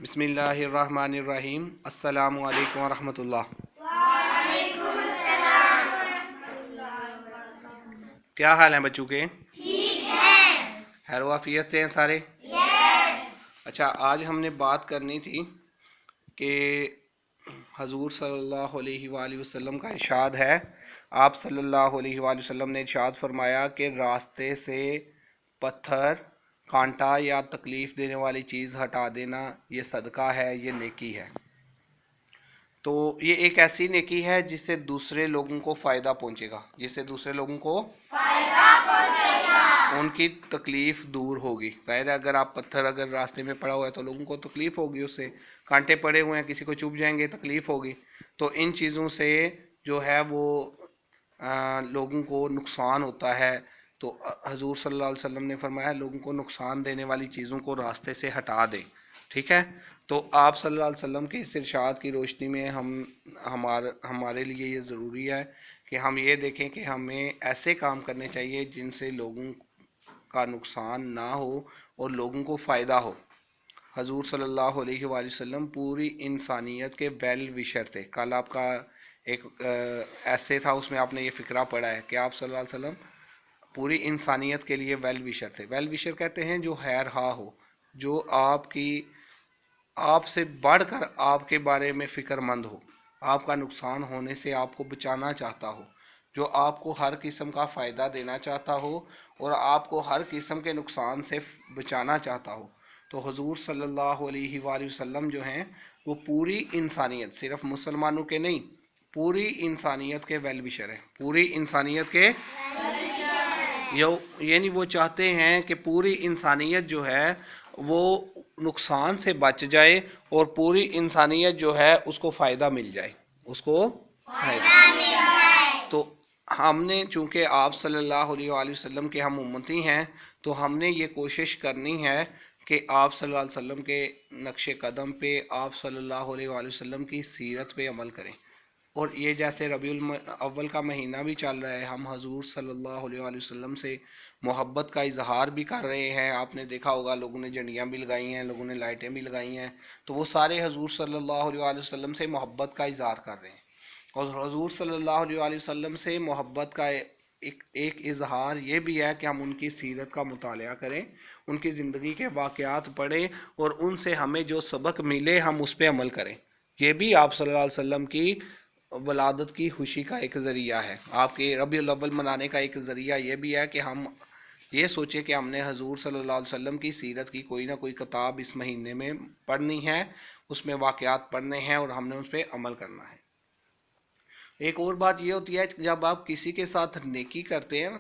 بسم اللہ الرحمن الرحیم۔ السلام علیکم ورحمۃ اللہ۔ وعلیکم السلام ورحمۃ اللہ وبرکاتہ۔ کیا حال ہیں بچوں کے؟ ٹھیک ہے۔ خیر و عافیت سے ہیں سارے؟ یس۔ اچھا، آج ہم نے بات کرنی تھی کہ حضور صلی اللہ علیہ وآلہ وسلم کا ارشاد ہے، آپ صلی اللہ علیہ وآلہ وسلم نے ارشاد فرمایا کہ راستے سے پتھر، کانٹا یا تکلیف دینے والی چیز ہٹا دینا یہ صدقہ ہے، یہ نیکی ہے۔ تو یہ ایک ایسی نیکی ہے جس سے دوسرے لوگوں کو فائدہ پہنچے گا، جس سے دوسرے لوگوں کو فائدہ پہنچے گا، ان کی تکلیف دور ہوگی۔ ظاہر ہے اگر آپ پتھر اگر راستے میں پڑا ہوا ہے تو لوگوں کو تکلیف ہوگی، اس سے کانٹے پڑے ہوئے ہیں کسی کو چبھ جائیں گے، تکلیف ہوگی۔ تو ان چیزوں سے جو ہے وہ لوگوں کو نقصان ہوتا ہے۔ تو حضور صلی اللہ علیہ وسلم نے فرمایا لوگوں کو نقصان دینے والی چیزوں کو راستے سے ہٹا دیں، ٹھیک ہے۔ تو آپ صلی اللہ علیہ وسلم کے اس ارشاد کی روشنی میں ہمارے لیے یہ ضروری ہے کہ ہم یہ دیکھیں کہ ہمیں ایسے کام کرنے چاہیے جن سے لوگوں کا نقصان نہ ہو اور لوگوں کو فائدہ ہو۔ حضور صلی اللہ علیہ وآلہ وسلم پوری انسانیت کے ویل وشر تھے۔ کل آپ کا ایک ایسے تھا، اس میں آپ نے یہ فقرہ پڑھا ہے کہ آپ صلی اللہ علیہ وسلم پوری انسانیت کے لیے ویل وشر تھے۔ ویل وشر کہتے ہیں جو خیر خواہ ہو، جو آپ سے بڑھ کر آپ کے بارے میں فکر مند ہو، آپ کا نقصان ہونے سے آپ کو بچانا چاہتا ہو، جو آپ کو ہر قسم کا فائدہ دینا چاہتا ہو اور آپ کو ہر قسم کے نقصان سے بچانا چاہتا ہو۔ تو حضور صلی اللہ علیہ وآلہ وسلم جو ہیں وہ پوری انسانیت، صرف مسلمانوں کے نہیں، پوری انسانیت کے ویل وشر ہیں، پوری انسانیت کے یعنی وہ چاہتے ہیں کہ پوری انسانیت جو ہے وہ نقصان سے بچ جائے اور پوری انسانیت جو ہے اس کو فائدہ مل جائے، اس کو فائدہ مل جائے۔ تو ہم نے چونکہ آپ صلی اللہ علیہ وآلہ وسلم کے ہم امتی ہیں تو ہم نے یہ کوشش کرنی ہے کہ آپ صلی اللہ علیہ وسلم کے نقش قدم پہ، آپ صلی اللہ علیہ وآلہ وسلم کی سیرت پہ عمل کریں۔ اور یہ جیسے ربیع الاول کا مہینہ بھی چل رہا ہے، ہم حضور صلی اللہ علیہ وآلہ وسلم سے محبت کا اظہار بھی کر رہے ہیں۔ آپ نے دیکھا ہوگا لوگوں نے جھنڈیاں بھی لگائی ہیں، لوگوں نے لائٹیں بھی لگائی ہیں، تو وہ سارے حضور صلی اللہ علیہ وآلہ وسلم سے محبت کا اظہار کر رہے ہیں۔ اور حضور صلی اللہ علیہ وآلہ وسلم سے محبت کا ایک اظہار یہ بھی ہے کہ ہم ان کی سیرت کا مطالعہ کریں، ان کی زندگی کے واقعات پڑھیں اور ان سے ہمیں جو سبق ملے ہم اس پہ عمل کریں۔ یہ بھی آپ صلی اللہ علیہ وسلم کی ولادت کی خوشی کا ایک ذریعہ ہے، آپ کے ربیع الاول منانے کا ایک ذریعہ یہ بھی ہے کہ ہم یہ سوچیں کہ ہم نے حضور صلی اللہ علیہ وسلم کی سیرت کی کوئی نہ کوئی کتاب اس مہینے میں پڑھنی ہے، اس میں واقعات پڑھنے ہیں اور ہم نے اس پہ عمل کرنا ہے۔ ایک اور بات یہ ہوتی ہے جب آپ کسی کے ساتھ نیکی کرتے ہیں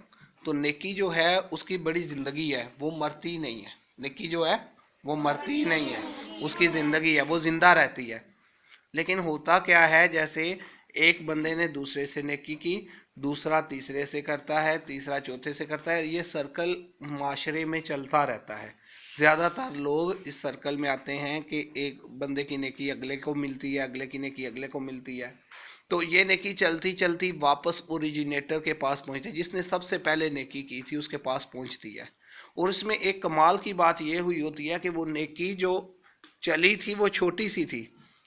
تو نیکی جو ہے اس کی بڑی زندگی ہے، وہ مرتی نہیں ہے۔ نیکی جو ہے وہ مرتی نہیں ہے، اس کی زندگی ہے، وہ زندہ رہتی ہے۔ لیکن ہوتا کیا ہے، جیسے ایک بندے نے دوسرے سے نیکی کی، دوسرا تیسرے سے کرتا ہے، تیسرا چوتھے سے کرتا ہے، یہ سرکل معاشرے میں چلتا رہتا ہے۔ زیادہ تر لوگ اس سرکل میں آتے ہیں کہ ایک بندے کی نیکی اگلے کو ملتی ہے، اگلے کی نیکی اگلے کو ملتی ہے، تو یہ نیکی چلتی چلتی واپس اوریجینیٹر کے پاس پہنچتی ہے، جس نے سب سے پہلے نیکی کی تھی اس کے پاس پہنچتی ہے۔ اور اس میں ایک کمال کی بات یہ ہوئی ہوتی ہے کہ وہ نیکی جو چلی تھی وہ چھوٹی سی تھی،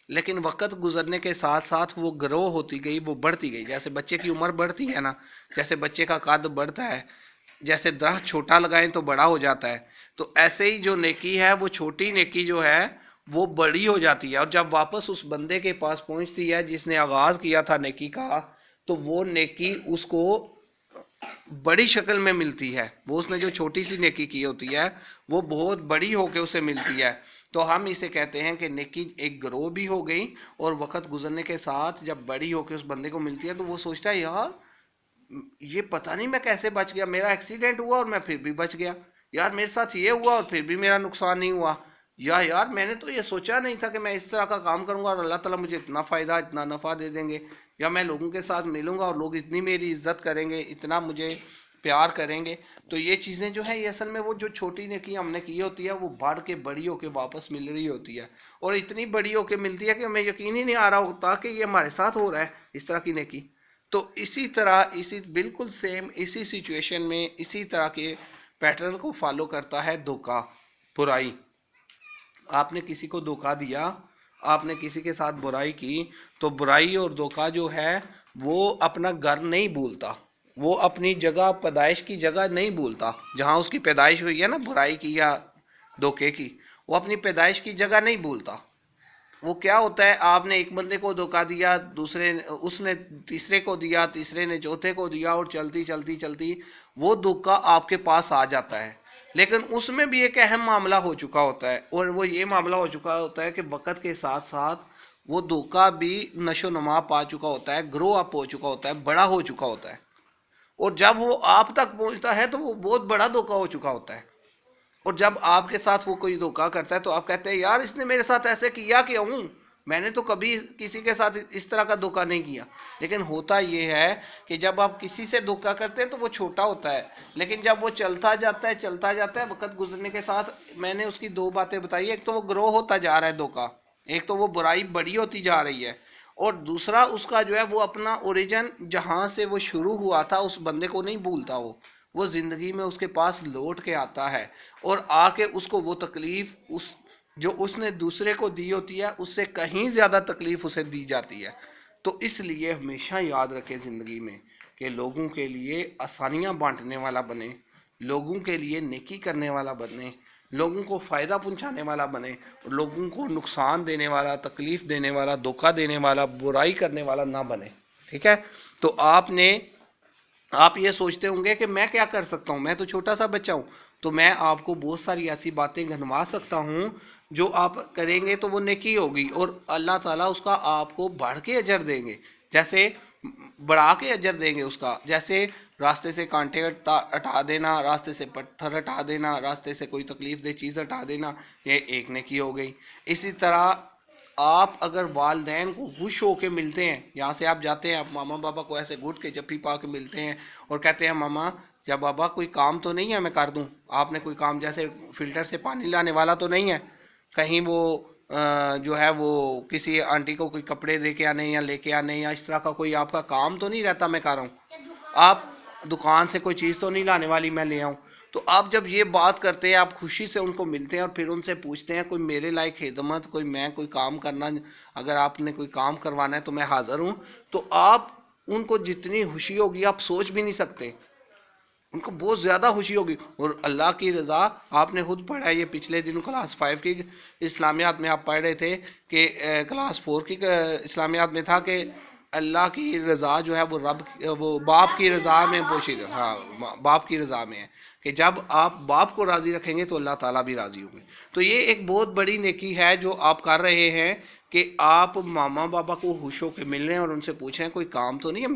لیکن وقت گزرنے کے ساتھ ساتھ وہ گرو ہوتی گئی، وہ بڑھتی گئی۔ جیسے بچے کی عمر بڑھتی ہے نا، جیسے بچے کا قد بڑھتا ہے، جیسے درخت چھوٹا لگائیں تو بڑا ہو جاتا ہے، تو ایسے ہی جو نیکی ہے وہ چھوٹی نیکی جو ہے وہ بڑی ہو جاتی ہے، اور جب واپس اس بندے کے پاس پہنچتی ہے جس نے آغاز کیا تھا نیکی کا، تو وہ نیکی اس کو بڑی شکل میں ملتی ہے، وہ اس نے جو چھوٹی سی نیکی کی ہوتی ہے وہ بہت بڑی ہو کے اسے ملتی ہے۔ تو ہم اسے کہتے ہیں کہ نیکی ایک گروہ بھی ہو گئی، اور وقت گزرنے کے ساتھ جب بڑی ہو کے اس بندے کو ملتی ہے تو وہ سوچتا ہے یار یہ پتہ نہیں میں کیسے بچ گیا، میرا ایکسیڈنٹ ہوا اور میں پھر بھی بچ گیا، یار میرے ساتھ یہ ہوا اور پھر بھی میرا نقصان نہیں ہوا، یا یار میں نے تو یہ سوچا نہیں تھا کہ میں اس طرح کا کام کروں گا اور اللہ تعالیٰ مجھے اتنا فائدہ اتنا نفع دے دیں گے، یا میں لوگوں کے ساتھ ملوں گا اور لوگ اتنی میری عزت کریں گے، اتنا مجھے پیار کریں گے۔ تو یہ چیزیں جو ہیں یہ اصل میں وہ جو چھوٹی نیکی ہم نے کی ہوتی ہے وہ بڑھ کے بڑی ہو کے واپس مل رہی ہوتی ہے، اور اتنی بڑی ہو کے ملتی ہے کہ ہمیں یقین ہی نہیں آ رہا ہوتا کہ یہ ہمارے ساتھ ہو رہا ہے اس طرح کی نیکی۔ تو اسی طرح بالکل سیم اسی سچویشن میں اسی طرح کے پیٹرن کو فالو کرتا ہے دھوکہ، برائی۔ آپ نے کسی کو دھوکہ دیا، آپ نے کسی کے ساتھ برائی کی، تو برائی اور دھوکہ جو ہے وہ اپنا گھر نہیں بھولتا، وہ اپنی جگہ پیدائش کی جگہ نہیں بھولتا، جہاں اس کی پیدائش ہوئی ہے نا برائی کی یا دھوکے کی، وہ اپنی پیدائش کی جگہ نہیں بھولتا۔ وہ کیا ہوتا ہے، آپ نے ایک بندے کو دھوکہ دیا، اس نے تیسرے کو دیا، تیسرے نے چوتھے کو دیا، اور چلتی چلتی چلتی وہ دھوکہ آپ کے پاس آ جاتا ہے، لیکن اس میں بھی ایک اہم معاملہ ہو چکا ہوتا ہے، اور وہ یہ معاملہ ہو چکا ہوتا ہے کہ وقت کے ساتھ ساتھ وہ دھوکہ بھی نشو و نما پا چکا ہوتا ہے، گرو اپ ہو چکا ہوتا ہے، بڑا ہو چکا ہوتا ہے، اور جب وہ آپ تک پہنچتا ہے تو وہ بہت بڑا دھوکہ ہو چکا ہوتا ہے۔ اور جب آپ کے ساتھ وہ کوئی دھوکہ کرتا ہے تو آپ کہتے ہیں یار اس نے میرے ساتھ ایسے کیا کیوں، میں نے تو کبھی کسی کے ساتھ اس طرح کا دھوکہ نہیں کیا۔ لیکن ہوتا یہ ہے کہ جب آپ کسی سے دھوکہ کرتے ہیں تو وہ چھوٹا ہوتا ہے، لیکن جب وہ چلتا جاتا ہے وقت گزرنے کے ساتھ، میں نے اس کی دو باتیں بتائی، ایک تو وہ گرو ہوتا جا رہا ہے دھوکہ، ایک تو وہ برائی بڑی ہوتی جا رہی ہے، اور دوسرا اس کا جو ہے وہ اپنا اوریجن جہاں سے وہ شروع ہوا تھا اس بندے کو نہیں بھولتا، وہ زندگی میں اس کے پاس لوٹ کے آتا ہے، اور آ کے اس کو وہ تکلیف جو اس نے دوسرے کو دی ہوتی ہے اس سے کہیں زیادہ تکلیف اسے دی جاتی ہے۔ تو اس لیے ہمیشہ یاد رکھے زندگی میں کہ لوگوں کے لیے آسانیاں بانٹنے والا بنے، لوگوں کے لیے نیکی کرنے والا بنے، لوگوں کو فائدہ پہنچانے والا بنے، لوگوں کو نقصان دینے والا، تکلیف دینے والا، دھوکہ دینے والا، برائی کرنے والا نہ بنے، ٹھیک ہے؟ تو آپ یہ سوچتے ہوں گے کہ میں کیا کر سکتا ہوں، میں تو چھوٹا سا بچہ ہوں، تو میں آپ کو بہت ساری ایسی باتیں گنوا سکتا ہوں جو آپ کریں گے تو وہ نیکی ہوگی، اور اللہ تعالیٰ اس کا آپ کو بڑھ کے اجر دیں گے، جیسے بڑھا کے اجر دیں گے اس کا، جیسے راستے سے کانٹے ہٹا دینا، راستے سے پتھر ہٹا دینا، راستے سے کوئی تکلیف دہ چیز ہٹا دینا، یہ ایک نیکی ہو گئی۔ اسی طرح آپ اگر والدین کو خوش ہو کے ملتے ہیں، یہاں سے آپ جاتے ہیں، آپ ماما بابا کو ایسے گھٹ کے جپھی پا کے ملتے ہیں اور کہتے ہیں ماما یا بابا کوئی کام تو نہیں ہے میں کر دوں، آپ نے کوئی کام جیسے فلٹر سے پانی لانے والا تو نہیں ہے، کہیں وہ جو ہے وہ کسی آنٹی کو کوئی کپڑے دے کے آنے یا لے کے آنے یا اس طرح کا کوئی آپ کا کام تو نہیں رہتا میں کر رہا ہوں، آپ دکان سے کوئی چیز تو نہیں لانے والی میں لے آؤں۔ تو آپ جب یہ بات کرتے ہیں، آپ خوشی سے ان کو ملتے ہیں اور پھر ان سے پوچھتے ہیں کوئی میرے لائق خدمت، کوئی کام کرنا، اگر آپ نے کوئی کام کروانا ہے تو میں حاضر ہوں، تو آپ ان کو جتنی خوشی ہوگی آپ سوچ بھی نہیں سکتے، ان کو بہت زیادہ خوشی ہوگی۔ اور اللہ کی رضا آپ نے خود پڑھا ہے، یہ پچھلے دنوں کلاس 5 کی اسلامیات میں آپ پڑھ رہے تھے کہ کلاس 4 کی اسلامیات میں تھا کہ اللہ کی رضا جو ہے وہ باپ کی رضا میں پوشیدہ، ہاں باپ کی رضا میں ہے، کہ جب آپ باپ کو راضی رکھیں گے تو اللہ تعالیٰ بھی راضی ہوں گے۔ تو یہ ایک بہت بڑی نیکی ہے جو آپ کر رہے ہیں کہ آپ ماما بابا کو خوش ہو کے مل رہے ہیں اور ان سے پوچھ رہے ہیں کوئی کام تو نہیں ہے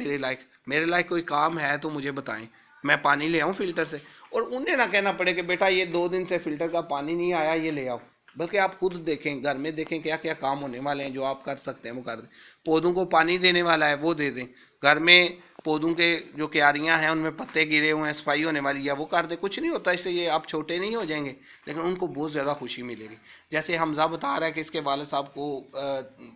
میرے لائق کوئی کام ہے تو مجھے بتائیں، میں پانی لے آؤں فلٹر سے، اور انہیں نہ کہنا پڑے کہ بیٹا یہ 2 دن سے فلٹر کا پانی نہیں آیا یہ لے آؤ، بلکہ آپ خود دیکھیں، گھر میں دیکھیں کیا کیا کام ہونے والے ہیں جو آپ کر سکتے ہیں وہ کر دیں، پودوں کو پانی دینے والا ہے وہ دے دیں، گھر میں پودوں کے جو کیاریاں ہیں ان میں پتے گرے ہوئے ہیں صفائی ہونے والی ہے وہ کر دیں، کچھ نہیں ہوتا اس سے، یہ آپ چھوٹے نہیں ہو جائیں گے، لیکن ان کو بہت زیادہ خوشی ملے گی۔ جیسے حمزہ بتا رہا ہے کہ اس کے والد صاحب کو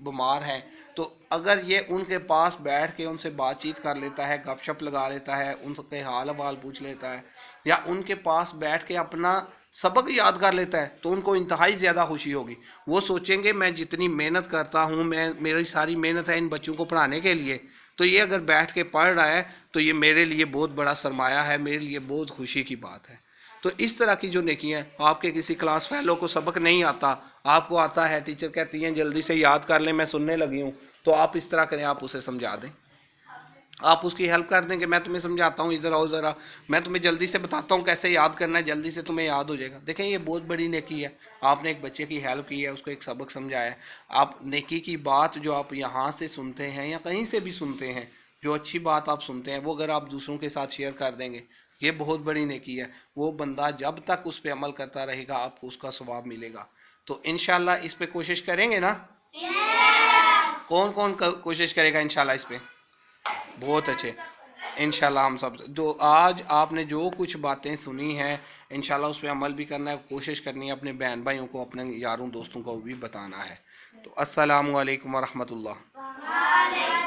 بیمار ہے، تو اگر یہ ان کے پاس بیٹھ کے ان سے بات چیت کر لیتا ہے، گپ شپ لگا لیتا ہے، ان کے حال احوال پوچھ لیتا ہے، یا ان کے پاس بیٹھ کے اپنا سبق یاد کر لیتا ہے، تو ان کو انتہائی زیادہ خوشی ہوگی۔ وہ سوچیں گے میں جتنی محنت کرتا ہوں، میری ساری محنت ہے ان بچوں کو پڑھانے کے لیے، تو یہ اگر بیٹھ کے پڑھ رہا ہے تو یہ میرے لیے بہت بڑا سرمایہ ہے، میرے لیے بہت خوشی کی بات ہے۔ تو اس طرح کی جو نیکیاں، آپ کے کسی کلاس فیلو کو سبق نہیں آتا، آپ کو آتا ہے، ٹیچر کہتی ہیں جلدی سے یاد کر لیں میں سننے لگی ہوں، تو آپ اس طرح کریں، آپ اسے سمجھا دیں، آپ اس کی ہیلپ کر دیں کہ میں تمہیں سمجھاتا ہوں، ادھر آؤ ذرا، میں تمہیں جلدی سے بتاتا ہوں کیسے یاد کرنا ہے، جلدی سے تمہیں یاد ہو جائے گا۔ دیکھیں یہ بہت بڑی نیکی ہے، آپ نے ایک بچے کی ہیلپ کی ہے، اس کو ایک سبق سمجھایا ہے۔ آپ نیکی کی بات جو آپ یہاں سے سنتے ہیں یا کہیں سے بھی سنتے ہیں، جو اچھی بات آپ سنتے ہیں وہ اگر آپ دوسروں کے ساتھ شیئر کر دیں گے، یہ بہت بڑی نیکی ہے۔ وہ بندہ جب تک اس پہ عمل کرتا رہے گا آپ کو اس کا ثواب ملے گا۔ تو انشاءاللہ اس پہ کوشش کریں گے نا؟ کون کون کوشش کرے گا انشاءاللہ اس پہ؟ بہت اچھے، انشاءاللہ ہم سب جو آج آپ نے جو کچھ باتیں سنی ہیں انشاءاللہ اس پہ عمل بھی کرنا ہے، کوشش کرنی ہے، اپنے بہن بھائیوں کو، اپنے یاروں دوستوں کو بھی بتانا ہے۔ تو السلام علیکم ورحمۃ اللہ۔